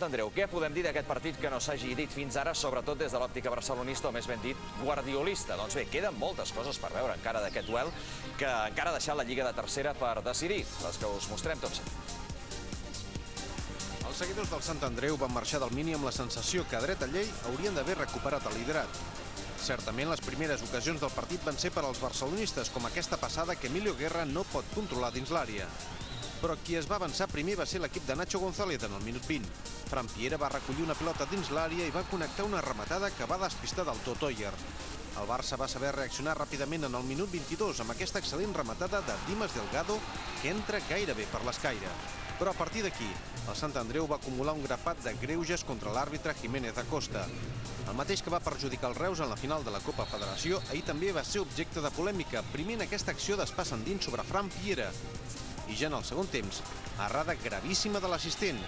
Andreu, què podem dir d'aquest partit que no s'hagi dit fins ara, sobretot des de l'òptica barcelonista, o més ben dit, guardiolista? Doncs bé, queden moltes coses per veure encara d'aquest duel, que encara ha deixat la Lliga de Tercera per decidir, les que us mostrem tot seguit. Els seguidors del Sant Andreu van marxar del Mini amb la sensació que a dreta llei haurien d'haver recuperat el liderat. Certament, les primeres ocasions del partit van ser per als barcelonistes, com aquesta passada que Emilio Guerra no pot controlar dins l'àrea. Però qui es va avançar primer va ser l'equip de Nacho González en el minut 20. Fran Piera va recollir una pilota dins l'àrea i va connectar una rematada que va despistar del tot Oyer. El Barça va saber reaccionar ràpidament en el minut 22 amb aquesta excel·lent rematada de Dimas Delgado que entra gairebé per l'escaire. Però a partir d'aquí, el Sant Andreu va acumular un grapat de greuges contra l'àrbitre Jiménez Acosta. El mateix que va perjudicar el Reus en la final de la Copa Federació, ahir també va ser objecte de polèmica, primer en aquesta acció d'espàs endins sobre Fran Piera. I ja en el segon temps, errada gravíssima de l'assistent.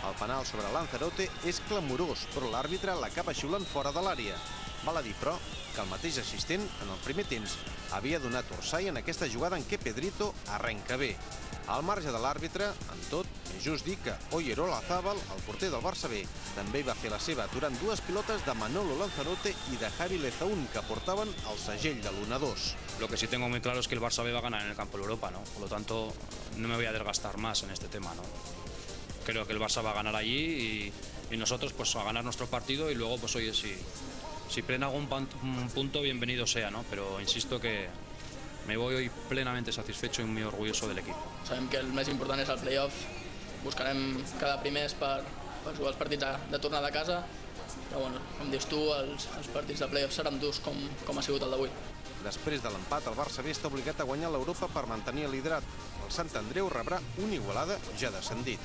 El penal sobre Lanzarote és clamorós, però l'àrbitre l'acaba xiulant fora de l'àrea. Val a dir, però, que el mateix assistent, en el primer temps, havia donat orsai en aquesta jugada en què Pedrito arrenca bé. Al marge de l'àrbitre, amb tot, és just dir que Oyer Olazábal, el porter del Barça B, també va fer la seva aturant dues pilotes de Manolo Lanzarote i de Javi Lezaún, que portaven el segell de l'1-2. Lo que sí tengo muy claro es que el Barça B va a ganar en el campo de Europa, ¿no? Por lo tanto, no me voy a desgastar más en este tema, ¿no? Creo que el Barça va a ganar allí y nosotros pues a ganar nuestro partido y luego pues oye, si plena algún punto, bienvenido sea, ¿no? Pero insisto que me voy hoy plenamente satisfecho y muy orgulloso del equipo. Sabem que el més important és el play-off. Buscarem quedar primers per jugar els partits de tornada a casa. Però, bueno, com dius tu, els partits de play-off seran durs com ha sigut el d'avui. Després de l'empat, el Barça B està obligat a guanyar l'Europa per mantenir el liderat. El Sant Andreu rebrà un Igualada ja descendit.